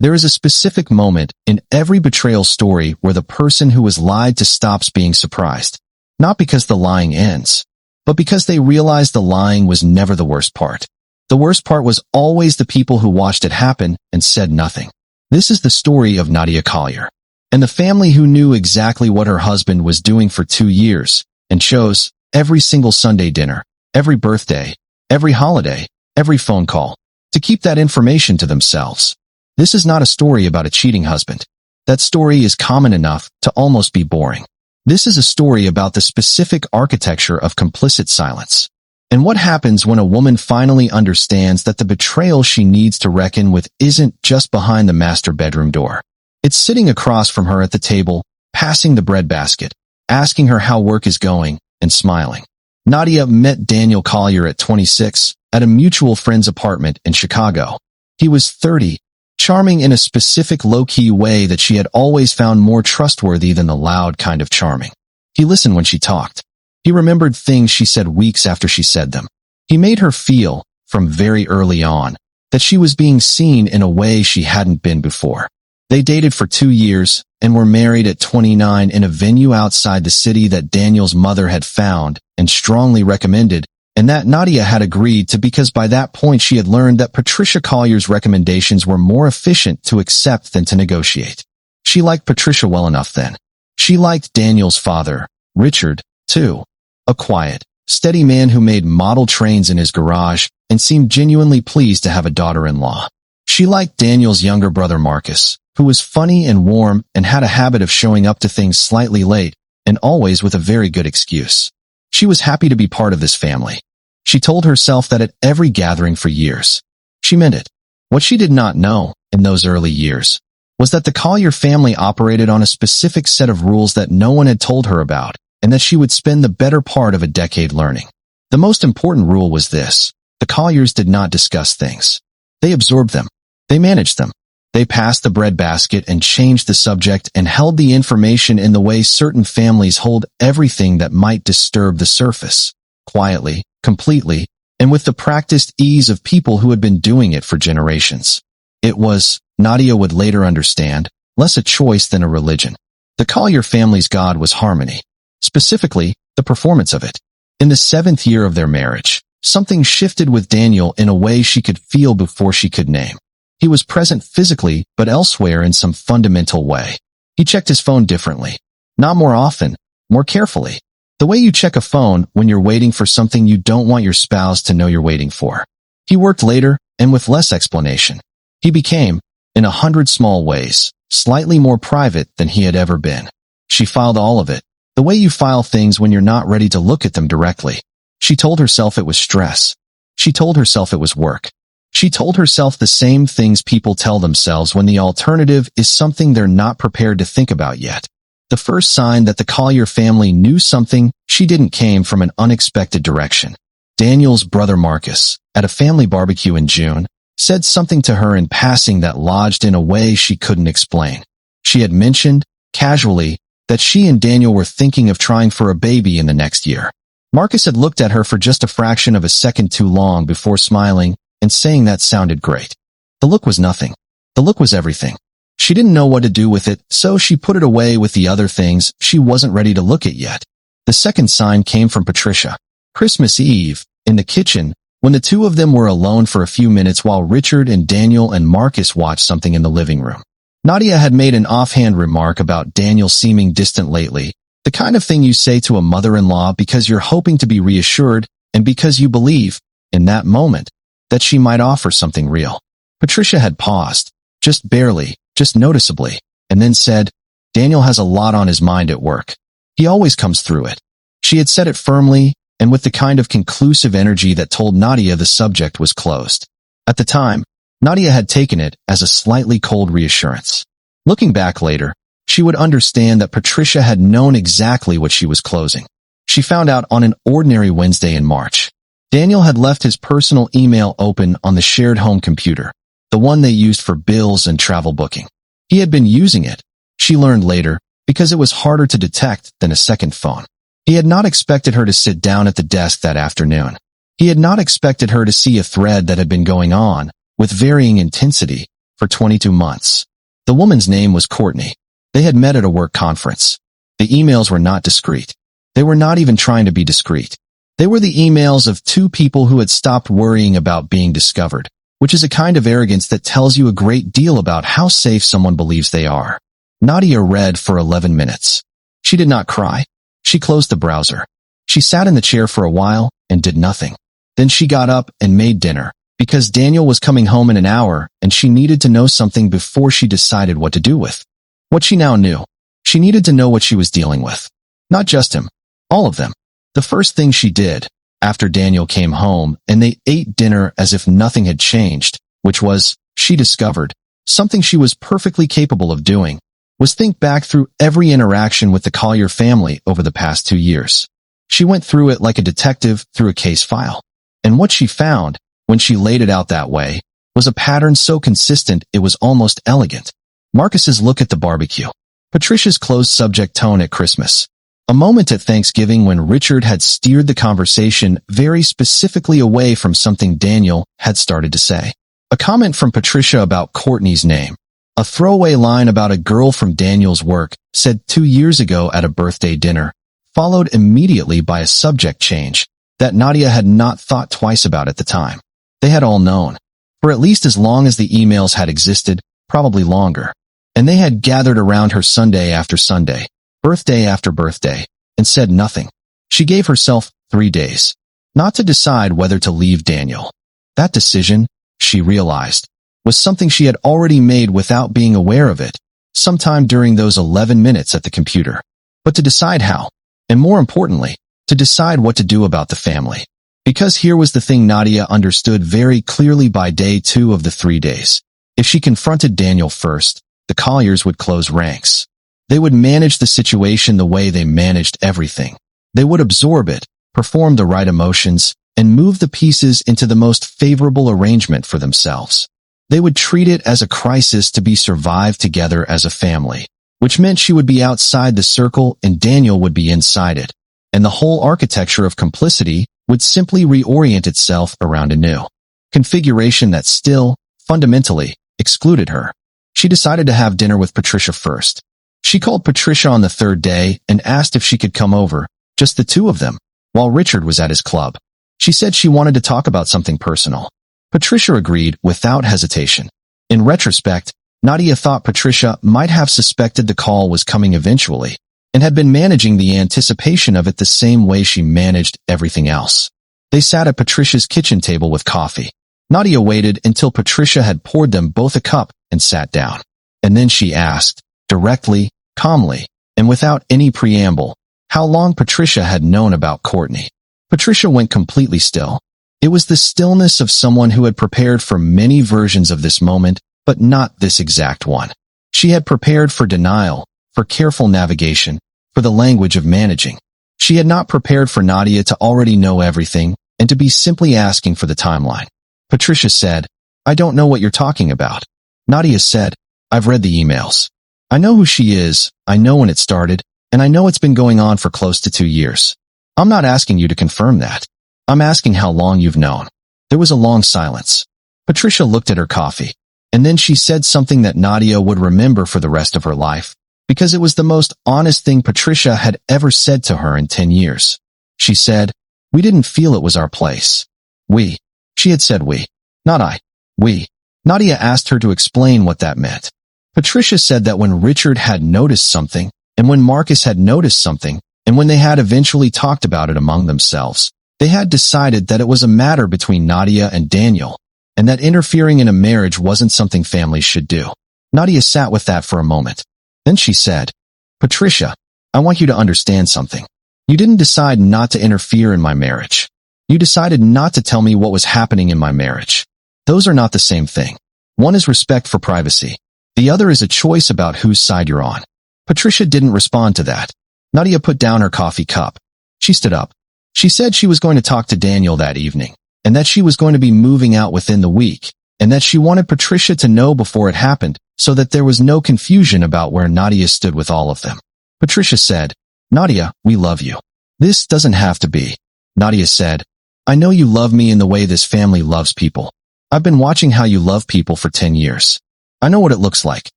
There is a specific moment in every betrayal story where the person who was lied to stops being surprised. Not because the lying ends, but because they realize the lying was never the worst part. The worst part was always the people who watched it happen and said nothing. This is the story of Nadia Collier, and the family who knew exactly what her husband was doing for 2 years and chose every single Sunday dinner, every birthday, every holiday, every phone call to keep that information to themselves. This is not a story about a cheating husband. That story is common enough to almost be boring. This is a story about the specific architecture of complicit silence. And what happens when a woman finally understands that the betrayal she needs to reckon with isn't just behind the master bedroom door. It's sitting across from her at the table, passing the bread basket, asking her how work is going, and smiling. Nadia met Daniel Collier at 26 at a mutual friend's apartment in Chicago. He was 30, charming in a specific low-key way that she had always found more trustworthy than the loud kind of charming. He listened when she talked. He remembered things she said weeks after she said them. He made her feel, from very early on, that she was being seen in a way she hadn't been before. They dated for 2 years and were married at 29 in a venue outside the city that Daniel's mother had found and strongly recommended, and that Nadia had agreed to because by that point she had learned that Patricia Collier's recommendations were more efficient to accept than to negotiate. She liked Patricia well enough then. She liked Daniel's father, Richard, too. A quiet, steady man who made model trains in his garage and seemed genuinely pleased to have a daughter-in-law. She liked Daniel's younger brother Marcus, who was funny and warm and had a habit of showing up to things slightly late and always with a very good excuse. She was happy to be part of this family. She told herself that at every gathering for years. She meant it. What she did not know, in those early years, was that the Collier family operated on a specific set of rules that no one had told her about, and that she would spend the better part of a decade learning. The most important rule was this: the Colliers did not discuss things. They absorbed them. They managed them. They passed the bread basket and changed the subject and held the information in the way certain families hold everything that might disturb the surface, quietly, completely, and with the practiced ease of people who had been doing it for generations. It was, Nadia would later understand, less a choice than a religion. The Collier family's God was harmony. Specifically, the performance of it. In the 7th year of their marriage, something shifted with Daniel in a way she could feel before she could name. He was present physically, but elsewhere in some fundamental way. He checked his phone differently. Not more often, more carefully. The way you check a phone when you're waiting for something you don't want your spouse to know you're waiting for. He worked later, and with less explanation. He became, in 100 small ways, slightly more private than he had ever been. She filed all of it. The way you file things when you're not ready to look at them directly. She told herself it was stress. She told herself it was work. She told herself the same things people tell themselves when the alternative is something they're not prepared to think about yet. The first sign that the Collier family knew something she didn't came from an unexpected direction. Daniel's brother Marcus, at a family barbecue in June, said something to her in passing that lodged in a way she couldn't explain. She had mentioned, casually, that she and Daniel were thinking of trying for a baby in the next year. Marcus had looked at her for just a fraction of a second too long before smiling and saying that sounded great. The look was nothing. The look was everything. She didn't know what to do with it, so she put it away with the other things she wasn't ready to look at yet. The second sign came from Patricia. Christmas Eve, in the kitchen, when the two of them were alone for a few minutes while Richard and Daniel and Marcus watched something in the living room. Nadia had made an offhand remark about Daniel seeming distant lately, the kind of thing you say to a mother-in-law because you're hoping to be reassured and because you believe, in that moment, that she might offer something real. Patricia had paused, just barely, just noticeably, and then said, "Daniel has a lot on his mind at work. He always comes through it." She had said it firmly and with the kind of conclusive energy that told Nadia the subject was closed. At the time, Nadia had taken it as a slightly cold reassurance. Looking back later, she would understand that Patricia had known exactly what she was closing. She found out on an ordinary Wednesday in March. Daniel had left his personal email open on the shared home computer, the one they used for bills and travel booking. He had been using it, she learned later, because it was harder to detect than a second phone. He had not expected her to sit down at the desk that afternoon. He had not expected her to see a thread that had been going on, with varying intensity, for 22 months. The woman's name was Courtney. They had met at a work conference. The emails were not discreet. They were not even trying to be discreet. They were the emails of two people who had stopped worrying about being discovered, which is a kind of arrogance that tells you a great deal about how safe someone believes they are. Nadia read for 11 minutes. She did not cry. She closed the browser. She sat in the chair for a while and did nothing. Then she got up and made dinner, because Daniel was coming home in an hour and she needed to know something before she decided what to do with. What she now knew. She needed to know what she was dealing with. Not just him. All of them. The first thing she did, after Daniel came home and they ate dinner as if nothing had changed, which was, she discovered, something she was perfectly capable of doing, was think back through every interaction with the Collier family over the past 2 years. She went through it like a detective through a case file. And what she found, when she laid it out that way, was a pattern so consistent it was almost elegant. Marcus's look at the barbecue. Patricia's closed subject tone at Christmas. A moment at Thanksgiving when Richard had steered the conversation very specifically away from something Daniel had started to say. A comment from Patricia about Courtney's name. A throwaway line about a girl from Daniel's work said 2 years ago at a birthday dinner, followed immediately by a subject change that Nadia had not thought twice about at the time. They had all known, for at least as long as the emails had existed, probably longer, and they had gathered around her Sunday after Sunday, birthday after birthday, and said nothing. She gave herself 3 days, not to decide whether to leave Daniel. That decision, she realized, was something she had already made without being aware of it, sometime during those 11 minutes at the computer. But to decide how, and more importantly, to decide what to do about the family. Because here was the thing Nadia understood very clearly by day 2 of the 3 days. If she confronted Daniel first, the Colliers would close ranks. They would manage the situation the way they managed everything. They would absorb it, perform the right emotions, and move the pieces into the most favorable arrangement for themselves. They would treat it as a crisis to be survived together as a family, which meant she would be outside the circle and Daniel would be inside it, and the whole architecture of complicity would simply reorient itself around a new configuration that still, fundamentally, excluded her. She decided to have dinner with Patricia first. She called Patricia on the 3rd day and asked if she could come over, just the 2 of them, while Richard was at his club. She said she wanted to talk about something personal. Patricia agreed without hesitation. In retrospect, Nadia thought Patricia might have suspected the call was coming eventually, and had been managing the anticipation of it the same way she managed everything else. They sat at Patricia's kitchen table with coffee. Nadia waited until Patricia had poured them both a cup and sat down. And then she asked, directly, calmly, and without any preamble, how long Patricia had known about Courtney. Patricia went completely still. It was the stillness of someone who had prepared for many versions of this moment, but not this exact one. She had prepared for denial, for careful navigation, for the language of managing. She had not prepared for Nadia to already know everything and to be simply asking for the timeline. Patricia said, "I don't know what you're talking about." Nadia said, "I've read the emails. I know who she is, I know when it started, and I know it's been going on for close to 2 years. I'm not asking you to confirm that. I'm asking how long you've known." There was a long silence. Patricia looked at her coffee, and then she said something that Nadia would remember for the rest of her life, because it was the most honest thing Patricia had ever said to her in 10 years. She said, "We didn't feel it was our place." We. She had said we. Not I. We. Nadia asked her to explain what that meant. Patricia said that when Richard had noticed something, and when Marcus had noticed something, and when they had eventually talked about it among themselves, they had decided that it was a matter between Nadia and Daniel, and that interfering in a marriage wasn't something families should do. Nadia sat with that for a moment. Then she said, "Patricia, I want you to understand something. You didn't decide not to interfere in my marriage. You decided not to tell me what was happening in my marriage. Those are not the same thing. One is respect for privacy. The other is a choice about whose side you're on." Patricia didn't respond to that. Nadia put down her coffee cup. She stood up. She said she was going to talk to Daniel that evening, and that she was going to be moving out within the week, and that she wanted Patricia to know before it happened, so that there was no confusion about where Nadia stood with all of them. Patricia said, "Nadia, we love you. This doesn't have to be." Nadia said, "I know you love me in the way this family loves people. I've been watching how you love people for 10 years. I know what it looks like.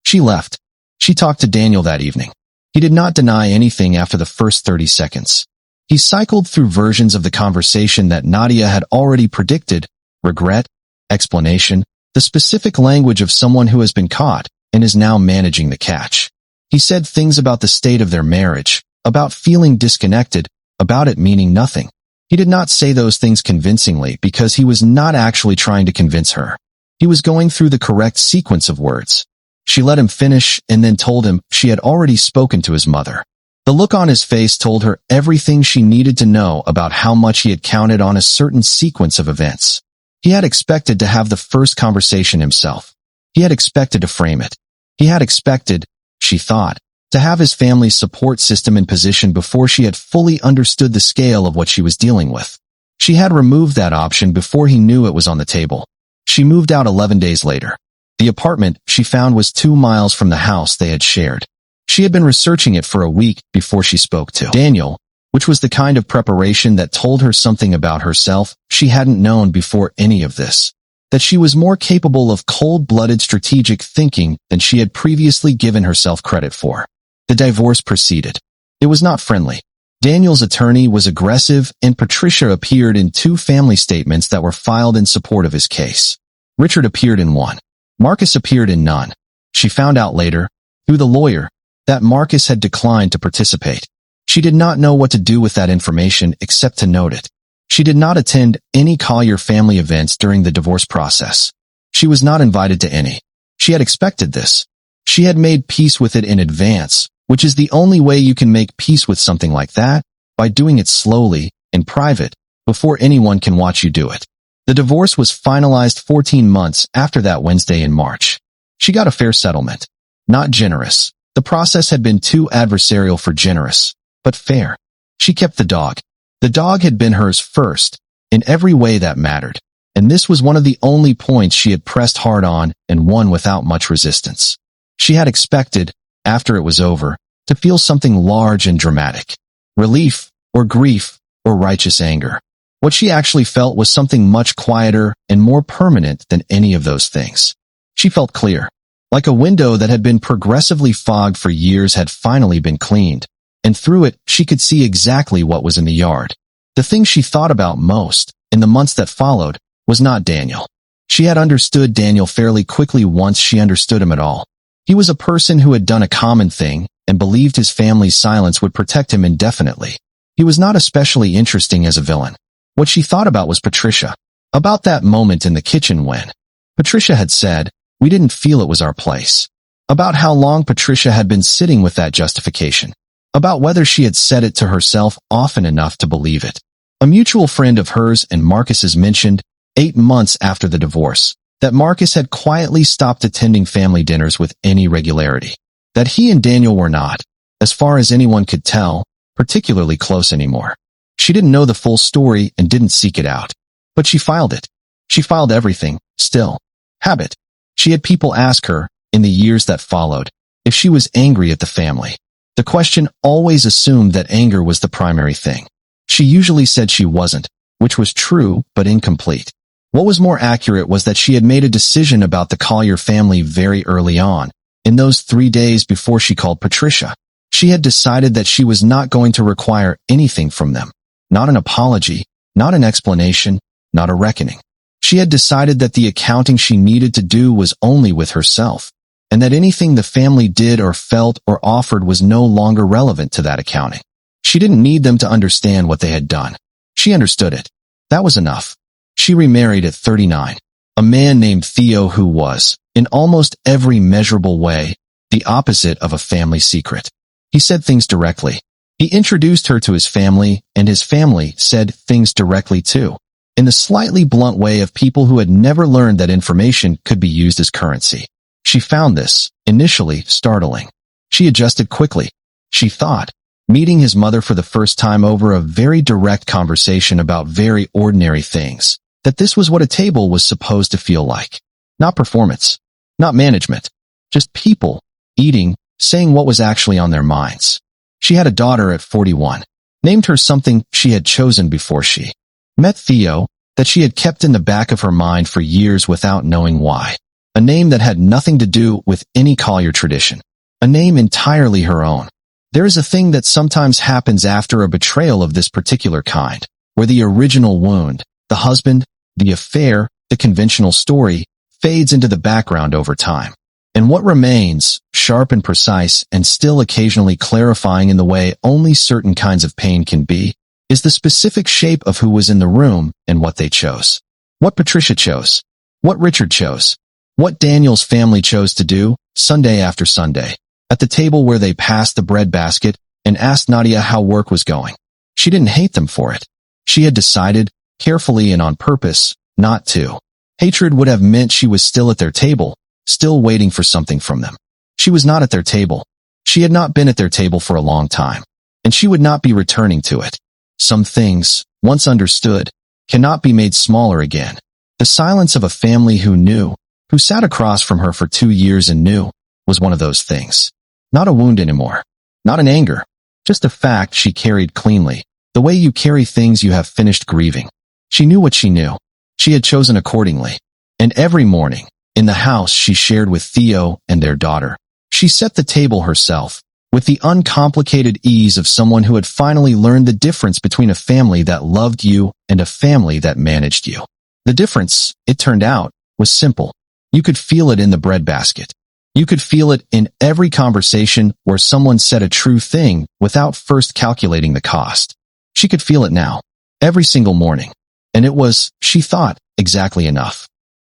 She left. She talked to Daniel that evening. He did not deny anything after the first 30 seconds. He cycled through versions of the conversation that Nadia had already predicted: regret, explanation, the specific language of someone who has been caught and is now managing the catch. He said things about the state of their marriage, about feeling disconnected, about it meaning nothing. He did not say those things convincingly because he was not actually trying to convince her. He was going through the correct sequence of words. She let him finish and then told him she had already spoken to his mother. The look on his face told her everything she needed to know about how much he had counted on a certain sequence of events. He had expected to have the first conversation himself. He had expected to frame it. He had expected, she thought, to have his family's support system in position before she had fully understood the scale of what she was dealing with. She had removed that option before he knew it was on the table. She moved out 11 days later. The apartment she found was 2 miles from the house they had shared. She had been researching it for a week before she spoke to Daniel, which was the kind of preparation that told her something about herself she hadn't known before any of this. That she was more capable of cold-blooded strategic thinking than she had previously given herself credit for. The divorce proceeded. It was not friendly. Daniel's attorney was aggressive, and Patricia appeared in 2 family statements that were filed in support of his case. Richard appeared in one. Marcus appeared in none. She found out later, through the lawyer, that Marcus had declined to participate. She did not know what to do with that information except to note it. She did not attend any Collier family events during the divorce process. She was not invited to any. She had expected this. She had made peace with it in advance, which is the only way you can make peace with something like that, by doing it slowly, in private, before anyone can watch you do it. The divorce was finalized 14 months after that Wednesday in March. She got a fair settlement. Not generous. The process had been too adversarial for generous, but fair. She kept the dog. The dog had been hers first, in every way that mattered, and this was one of the only points she had pressed hard on and won without much resistance. She had expected, after it was over, to feel something large and dramatic. Relief, or grief, or righteous anger. What she actually felt was something much quieter and more permanent than any of those things. She felt clear. Like a window that had been progressively fogged for years had finally been cleaned, and through it she could see exactly what was in the yard. The thing she thought about most, in the months that followed, was not Daniel. She had understood Daniel fairly quickly once she understood him at all. He was a person who had done a common thing and believed his family's silence would protect him indefinitely. He was not especially interesting as a villain. What she thought about was Patricia. About that moment in the kitchen when Patricia had said, "We didn't feel it was our place." About how long Patricia had been sitting with that justification. About whether she had said it to herself often enough to believe it. A mutual friend of hers and Marcus's mentioned, 8 months after the divorce, that Marcus had quietly stopped attending family dinners with any regularity. That he and Daniel were not, as far as anyone could tell, particularly close anymore. She didn't know the full story and didn't seek it out. But she filed it. She filed everything, still. Habit. She had people ask her, in the years that followed, if she was angry at the family. The question always assumed that anger was the primary thing. She usually said she wasn't, which was true but incomplete. What was more accurate was that she had made a decision about the Collier family very early on, in those 3 days before she called Patricia. She had decided that she was not going to require anything from them. Not an apology, not an explanation, not a reckoning. She had decided that the accounting she needed to do was only with herself, and that anything the family did or felt or offered was no longer relevant to that accounting. She didn't need them to understand what they had done. She understood it. That was enough. She remarried at 39. A man named Theo who was, in almost every measurable way, the opposite of a family secret. He said things directly. He introduced her to his family, and his family said things directly too, in the slightly blunt way of people who had never learned that information could be used as currency. She found this, initially, startling. She adjusted quickly. She thought, meeting his mother for the first time over a very direct conversation about very ordinary things, that this was what a table was supposed to feel like. Not performance. Not management. Just people, eating, saying what was actually on their minds. She had a daughter at 41, named her something she had chosen before she met Theo, that she had kept in the back of her mind for years without knowing why. A name that had nothing to do with any Collier tradition. A name entirely her own. There is a thing that sometimes happens after a betrayal of this particular kind, where the original wound, the husband, the affair, the conventional story, fades into the background over time. And what remains, sharp and precise and still occasionally clarifying in the way only certain kinds of pain can be, is the specific shape of who was in the room and what they chose. What Patricia chose. What Richard chose. What Daniel's family chose to do, Sunday after Sunday, at the table where they passed the bread basket and asked Nadia how work was going. She didn't hate them for it. She had decided, carefully and on purpose, not to. Hatred would have meant she was still at their table, still waiting for something from them. She was not at their table. She had not been at their table for a long time, and she would not be returning to it. Some things, once understood, cannot be made smaller again. The silence of a family who knew, who sat across from her for 2 years and knew, was one of those things. Not a wound anymore. Not an anger. Just a fact she carried cleanly, the way you carry things you have finished grieving. She knew what she knew. She had chosen accordingly. And every morning, in the house she shared with Theo and their daughter, she set the table herself, with the uncomplicated ease of someone who had finally learned the difference between a family that loved you and a family that managed you. The difference, it turned out, was simple. You could feel it in the breadbasket. You could feel it in every conversation where someone said a true thing without first calculating the cost. She could feel it now, every single morning. And it was, she thought, exactly enough.